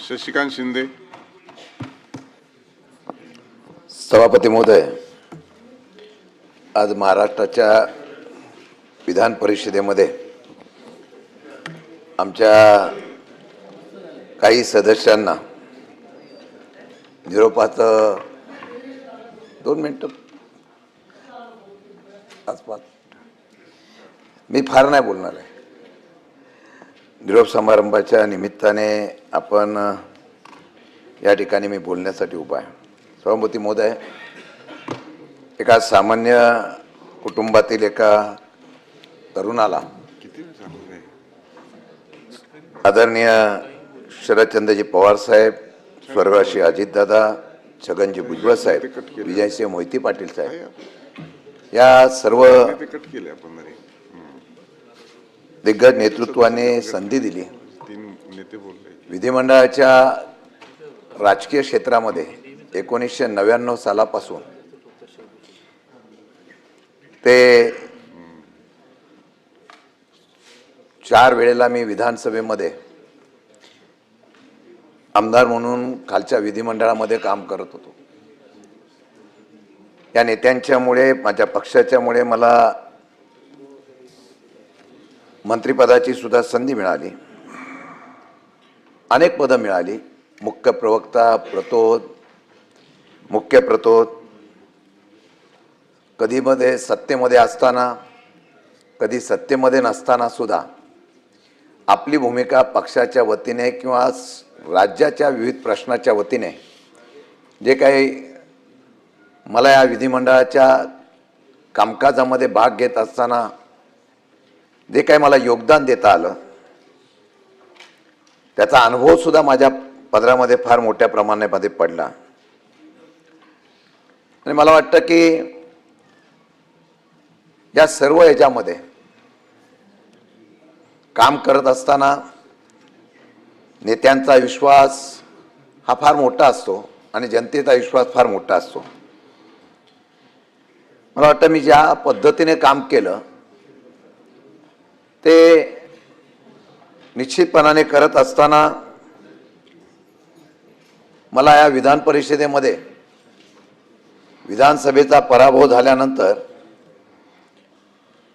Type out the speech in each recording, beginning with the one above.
शशिकांत शिंदे. सभापती महोदय, आज महाराष्ट्राच्या विधान परिषदेमध्ये आमच्या काही सदस्यांना निरोपाचं 2 मिनिटं आसपास मी फार नाही बोलणार आहे. निरोप समारंभाच्या निमित्ताने आपण या ठिकाणी मी बोलण्यासाठी उभा आहे. सभापती महोदय, एका सामान्य कुटुंबातील एका तरुणाला आदरणीय शरदचंद्रजी पवार साहेब, स्वर्गवासी अजितदादा, छगनजी भुजबळ साहेब, विजयसिंह मोहिते पाटील साहेब या सर्व दिग्गज नेतृत्वाने संधी दिली. विधिमंडळाच्या राजकीय क्षेत्रामध्ये 1999 सालापासून ते 4 वेळेला मी विधानसभेमध्ये आमदार म्हणून खालच्या विधिमंडळामध्ये काम करत होतो. या नेत्यांच्यामुळे, माझ्या पक्षाच्यामुळे मला मंत्रिपदाची सुद्धा संधी मिळाली. अनेक पदं मिळाली. मुख्य प्रवक्ता, प्रतोद, मुख्य प्रतोद, कधी मध्ये सत्तेमध्ये असताना, कधी सत्तेमध्ये नसताना सुद्धा आपली भूमिका पक्षाच्या वतीने किंवा राज्याच्या विविध प्रश्नाच्या वतीने जे काही मला या विधिमंडळाच्या कामकाजामध्ये भाग घेत असताना जे काही मला योगदान देता आलं, त्याचा अनुभव सुद्धा माझ्या पदरामध्ये फार मोठ्या प्रमाणामध्ये पडला. आणि मला वाटतं की या सर्व ह्याच्यामध्ये काम करत असताना नेत्यांचा विश्वास हा फार मोठा असतो आणि जनतेचा विश्वास फार मोठा असतो. मला वाटतं मी ज्या पद्धतीने काम केलं ते निश्चितपणाने करत असताना मला या विधान परिषदेमध्ये विधानसभेचा पराभव झाल्यानंतर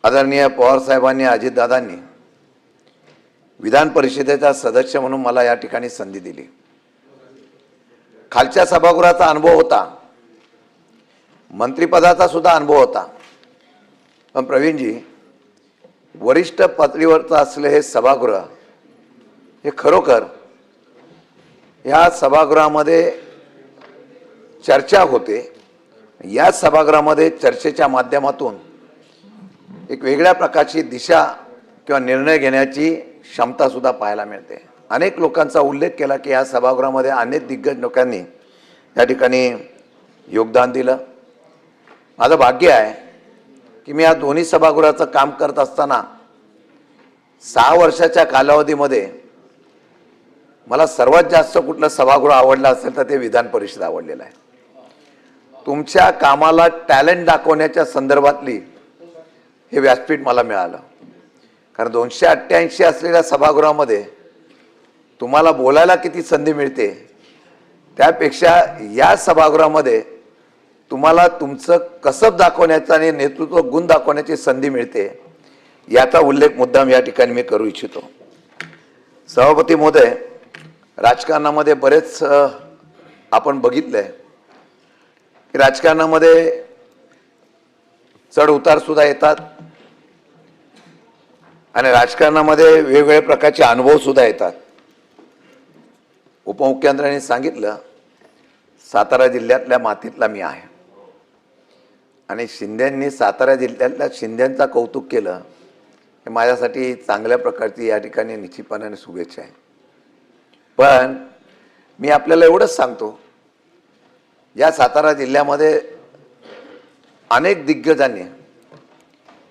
आदरणीय पवार साहेबांनी, अजितदादांनी विधान परिषदेचा सदस्य म्हणून मला या ठिकाणी संधी दिली. खालच्या सभागृहाचा अनुभव होता, मंत्रिपदाचा सुद्धा अनुभव होता. पण प्रवीणजी, वरिष्ठ पातळीवरचं असले हे सभागृह हे खरोखर ह्या सभागृहामध्ये चर्चा होते. या सभागृहामध्ये चर्चेच्या माध्यमातून एक वेगळ्या प्रकारची दिशा किंवा निर्णय घेण्याची क्षमता सुद्धा पाहायला मिळते. अनेक लोकांचा उल्लेख केला की या सभागृहामध्ये अनेक दिग्गज लोकांनी या ठिकाणी योगदान दिलं. माझं भाग्य आहे की मी या दोन्ही सभागृहाचं काम करत असताना 6 वर्षाच्या कालावधीमध्ये मला सर्वात जास्त कुठलं सभागृह आवडलं असेल तर ते विधान परिषद आवडलेलं आहे. तुमच्या कामाला टॅलेंट दाखवण्याच्या संदर्भातली हे व्यासपीठ मला मिळालं. कारण 288 असलेल्या सभागृहामध्ये तुम्हाला बोलायला किती संधी मिळते, त्यापेक्षा या सभागृहामध्ये तुम्हाला तुमचं कसब दाखवण्याचा आणि नेतृत्व गुण दाखवण्याची संधी मिळते, याचा उल्लेख मुद्दाम या ठिकाणी मी करू इच्छितो. सभापती महोदय, राजकारणामध्ये बरेच आपण बघितलंय की राजकारणामध्ये चढ उतार सुद्धा येतात आणि राजकारणामध्ये वेगवेगळ्या प्रकारचे अनुभव सुद्धा येतात. उपमुख्यमंत्र्यांनी सांगितलं, सातारा जिल्ह्यातल्या मातीतला मी आहे आणि शिंदेंनी सातारा जिल्ह्यातल्या शिंदेंचा कौतुक केलं, हे माझ्यासाठी चांगल्या प्रकारची या ठिकाणी निश्चितपणाने शुभेच्छा आहे. पण मी आपल्याला एवढंच सांगतो, या सातारा जिल्ह्यामध्ये अनेक दिग्गजांनी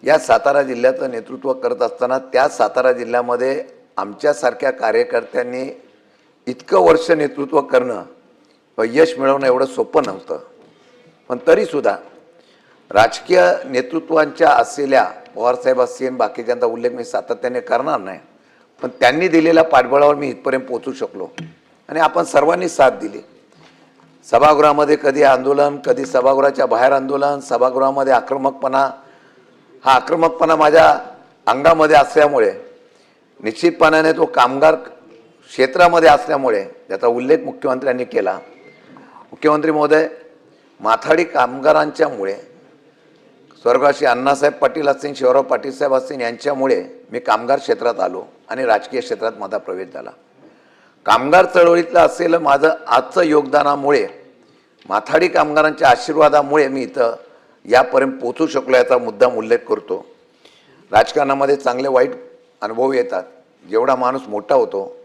या सातारा जिल्ह्याचं नेतृत्व करत असताना त्या सातारा जिल्ह्यामध्ये आमच्यासारख्या कार्यकर्त्यांनी इतकं वर्ष नेतृत्व करणं व यश मिळवणं एवढं सोपं नव्हतं. पण तरीसुद्धा राजकीय नेतृत्वांच्या असलेल्या पवारसाहेब असतील, बाकीच्यांचा उल्लेख मी सातत्याने करणार नाही, पण त्यांनी दिलेल्या पाठबळावर मी इथपर्यंत पोहोचू शकलो. आणि आपण सर्वांनी साथ दिली. सभागृहामध्ये कधी आंदोलन, कधी सभागृहाच्या बाहेर आंदोलन, सभागृहामध्ये आक्रमकपणा, हा आक्रमकपणा माझ्या अंगामध्ये असल्यामुळे, निश्चितपणाने तो कामगार क्षेत्रामध्ये असल्यामुळे ज्याचा उल्लेख मुख्यमंत्र्यांनी केला. मुख्यमंत्री महोदय, माथाडी कामगारांच्यामुळे स्वर्गवासी अण्णासाहेब पाटील असतील, शिवराव पाटील साहेब असतील, यांच्यामुळे मी कामगार क्षेत्रात आलो आणि राजकीय क्षेत्रात माझा प्रवेश झाला. कामगार चळवळीतलं असलेलं माझं आजचं योगदानामुळे, माथाडी कामगारांच्या आशीर्वादामुळे मी इथं यापर्यंत पोचू शकलो याचा मुद्दाम उल्लेख करतो. राजकारणामध्ये चांगले वाईट अनुभव येतात. जेवढा माणूस मोठा होतो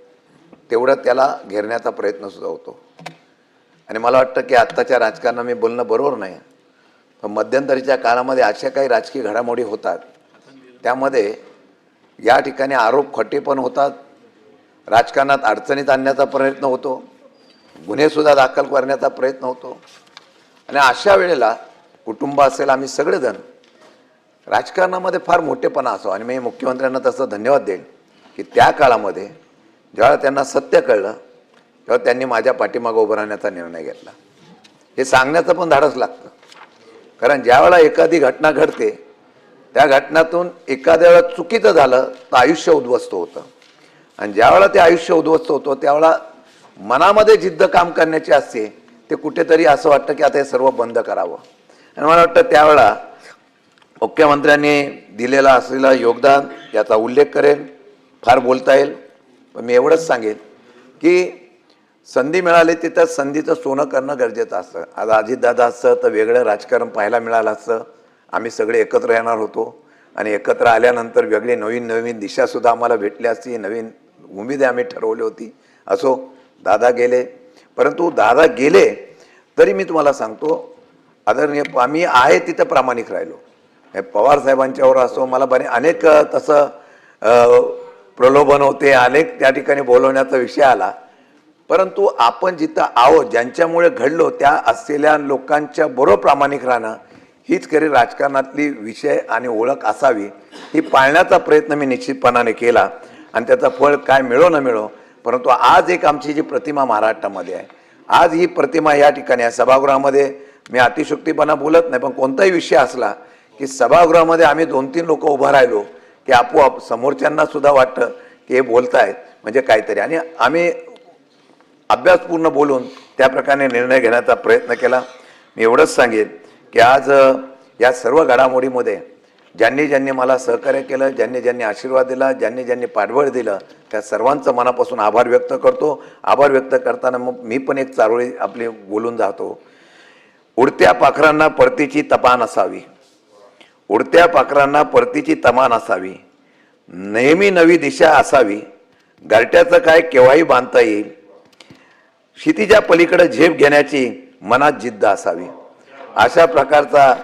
तेवढा त्याला घेरण्याचा प्रयत्नसुद्धा होतो. आणि मला वाटतं की आत्ताच्या राजकारणात मी बोलणं बरोबर नाही, पण मध्यंतरीच्या काळामध्ये अशा काही राजकीय घडामोडी होतात, त्यामध्ये या ठिकाणी आरोप खटे पण होतात, राजकारणात अडचणीत आणण्याचा प्रयत्न होतो, गुन्हेसुद्धा दाखल करण्याचा प्रयत्न होतो. आणि अशा वेळेला कुटुंब असेल, आम्ही सगळेजण राजकारणामध्ये फार मोठेपणा असो. आणि मी मुख्यमंत्र्यांना तसं धन्यवाद देईन की त्या काळामध्ये ज्यावेळेला त्यांना सत्य कळलं तेव्हा त्यांनी माझ्या पाठीमागं उभं राहण्याचा निर्णय घेतला. हे सांगण्याचं पण धाडस लागतं, कारण ज्यावेळेला एखादी घटना घडते त्या घटनातून एखाद्या वेळेला चुकीचं झालं तर आयुष्य उद्ध्वस्त होतं. आणि ज्यावेळेला ते आयुष्य उद्ध्वस्त होतं त्यावेळेला मनामध्ये जिद्द काम करण्याची असते, ते कुठेतरी असं वाटतं की आता हे सर्व बंद करावं. आणि मला वाटतं त्यावेळेला मुख्यमंत्र्यांनी दिलेला असलेला योगदान याचा उल्लेख करेन. फार बोलता येईल, पण मी एवढंच सांगेन की संधी मिळाली तिथं संधीचं सोनं करणं गरजेचं असतं. आज अजितदादा असतं तर वेगळं राजकारण पाहायला मिळालं असतं, आम्ही सगळे एकत्र येणार होतो आणि एकत्र आल्यानंतर वेगळी नवीन दिशासुद्धा आम्हाला भेटली असती, नवीन उमेद आम्ही ठरवली होती. असो, दादा गेले, परंतु दादा गेले तरी मी तुम्हाला सांगतो आदरणीय, आम्ही आहे तिथं प्रामाणिक राहिलो. पवार साहेबांच्यावर असो, मला अनेक तसं प्रलोभन होते, अनेक त्या ठिकाणी बोलवण्याचा विषय आला, परंतु आपण जिथं आहोत, ज्यांच्यामुळे घडलो त्या असलेल्या लोकांच्या बरोबर प्रामाणिक राहणं हीच खरी राजकारणातली विषय आणि ओळख असावी, ही पाळण्याचा प्रयत्न मी निश्चितपणाने केला. आणि त्याचं फळ काय मिळो न मिळो, परंतु आज एक आमची जी प्रतिमा महाराष्ट्रामध्ये आहे, आज ही प्रतिमा या ठिकाणी आहे. सभागृहामध्ये मी अतिशयोक्तीपणा बोलत नाही, पण कोणताही विषय असला की सभागृहामध्ये आम्ही 2-3 लोक उभं राहिलो की आपोआप समोरच्यांना सुद्धा वाटतं की हे बोलतायत म्हणजे काहीतरी, आणि आम्ही अभ्यासपूर्ण बोलून त्या प्रकारे निर्णय घेण्याचा प्रयत्न केला. मी एवढंच सांगेन की आज या सर्व घडामोडीमध्ये ज्यांनी ज्यांनी मला सहकार्य केलं, ज्यांनी ज्यांनी आशीर्वाद दिला, ज्यांनी ज्यांनी पाठबळ दिलं, त्या सर्वांचं मनापासून आभार व्यक्त करतो. आभार व्यक्त करताना मग मी पण एक चारोळी आपली बोलून जातो. उडत्या पाखरांना परतीची तमान असावी, उडत्या पाखरांना परतीची तमान असावी, नेहमी नवी दिशा असावी, घरट्याचं काय केव्हाही बांधता येईल, क्षितिजा पलीकडे झेप घेण्याची मनात जिद्द असावी. अशा प्रकारचा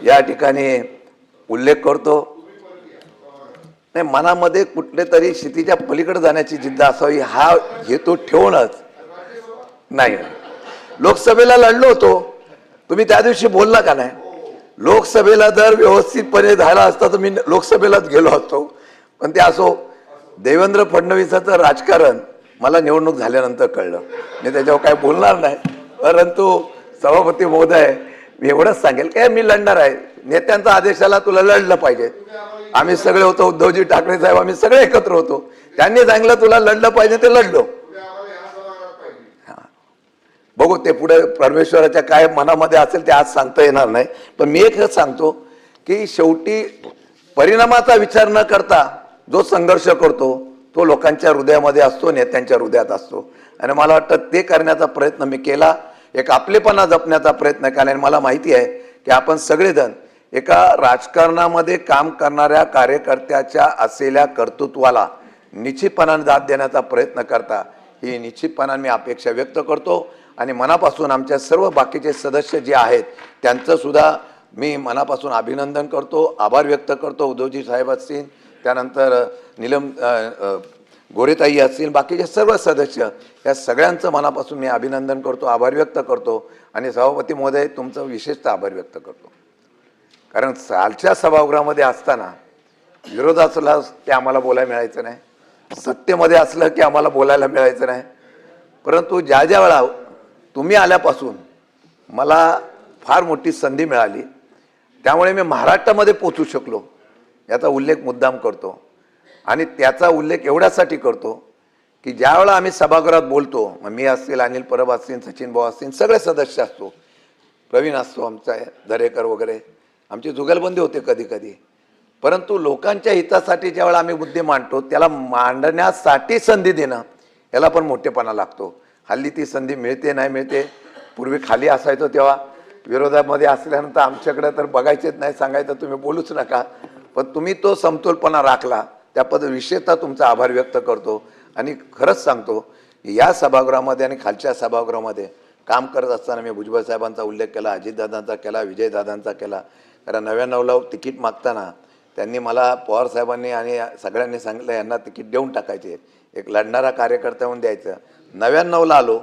या ठिकाणी उल्लेख करतो. नाही, मनामध्ये कुठले तरी क्षितिजा पलीकडे जाण्याची जिद्द असावी हा हेतू ठेवूनच नाही. लोकसभेला लढलो होतो, तुम्ही त्या दिवशी बोलला का नाही? लोकसभेला जर व्यवस्थितपणे झाला असता तर मी लोकसभेलाच गेलो असतो. पण ते असो, देवेंद्र फडणवीसाचं राजकारण मला निवडणूक झाल्यानंतर कळलं, मी त्याच्यावर काय बोलणार नाही. परंतु सभापती महोदय, मी एवढंच सांगेल की मी लढणार आहे. नेत्यांचा आदेश आला, तुला लढलं पाहिजे. आम्ही सगळे होतो, उद्धवजी ठाकरे साहेब, आम्ही सगळे एकत्र होतो. त्यांनी सांगितलं तुला लढलं पाहिजे, ते लढलो. बघू ते पुढे परमेश्वराच्या काय मनामध्ये असेल ते आज सांगता येणार नाही. पण मी एकच सांगतो की शेवटी परिणामाचा विचार न करता जो संघर्ष करतो तो लोकांच्या हृदयामध्ये असतो, नेत्यांच्या हृदयात असतो. आणि मला वाटतं ते करण्याचा प्रयत्न मी केला, एक आपलेपणा जपण्याचा प्रयत्न केला. आणि मला माहिती आहे की आपण सगळेजण एका राजकारणामध्ये काम करणाऱ्या कार्यकर्त्याच्या असलेल्या कर्तृत्वाला निश्चितपणाने दाद देण्याचा प्रयत्न करता, ही निश्चितपणाने मी अपेक्षा व्यक्त करतो. आणि मनापासून आमच्या सर्व बाकीचे सदस्य जे आहेत त्यांचं सुद्धा मी मनापासून अभिनंदन करतो, आभार व्यक्त करतो. उद्धवजी साहेब असतील, त्यानंतर नीलम गोरेताई असतील, बाकीचे सर्व सदस्य, या सगळ्यांचं मनापासून मी अभिनंदन करतो, आभार व्यक्त करतो. आणि सभापती महोदय, तुमचं विशेषतः आभार व्यक्त करतो, कारण सालच्या सभागृहामध्ये असताना विरोध असला ते आम्हाला बोलायला मिळायचं नाही, सत्तेमध्ये असलं की आम्हाला बोलायला मिळायचं नाही. परंतु ज्या ज्या वेळा तुम्ही आल्यापासून मला फार मोठी संधी मिळाली, त्यामुळे मी महाराष्ट्रामध्ये पोचू शकलो याचा उल्लेख मुद्दाम करतो. आणि त्याचा उल्लेख एवढ्यासाठी करतो की ज्यावेळेला आम्ही सभागृहात बोलतो, मग मी असतील, अनिल परब असतील, सचिन भाऊ असतील, सगळे सदस्य असतो, प्रवीण असतो आमचा, दरेकर वगैरे, आमची जुगलबंदी होते कधी कधी. परंतु लोकांच्या हितासाठी ज्यावेळेला आम्ही मुद्दे मांडतो त्याला मांडण्यासाठी संधी देणं याला पण मोठेपणा लागतो. हल्ली ती संधी मिळते नाही मिळते. पूर्वी खाली असायचो तेव्हा विरोधामध्ये असल्यानंतर आमच्याकडे तर बघायचेच नाही, सांगायचं तुम्ही बोलूच नका. पण तुम्ही तो समतोलपणा राखला, त्या विशेषतः तुमचा आभार व्यक्त करतो. आणि खरंच सांगतो या सभागृहामध्ये आणि खालच्या सभागृहामध्ये काम करत असताना मी भुजबळ साहेबांचा उल्लेख केला, अजितदादांचा केला, विजयदादांचा केला. कारण 99ला तिकीट मागताना त्यांनी मला पवार साहेबांनी आणि सगळ्यांनी सांगितलं यांना तिकीट देऊन टाकायचे, एक लढणारा कार्यकर्ता म्हणून द्यायचं. 99ला आलो.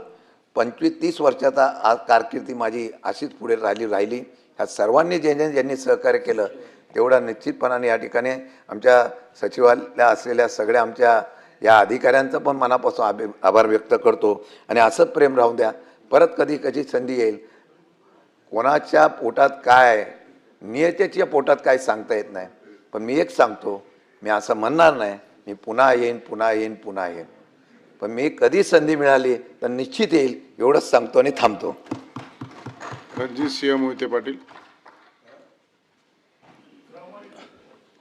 25-30 वर्षाचा कारकिर्दी माझी अशीच पुढे राहिली. ह्या सर्वांनी ज्यांनी सहकार्य केलं तेवढा निश्चितपणाने या ठिकाणी आमच्या सचिवालयात असलेल्या सगळ्या आमच्या या अधिकाऱ्यांचं पण मनापासून आभार व्यक्त करतो. आणि असंच प्रेम राहू द्या. परत कधी संधी येईल. कोणाच्या पोटात काय, नियतीच्या पोटात काय सांगता येत नाही. पण मी एक सांगतो, मी असं म्हणणार नाही मी पुन्हा येईन. पण मी कधी संधी मिळाली तर निश्चित येईल एवढंच सांगतो आणि थांबतो. रणजित सिंह मोहिते पाटील.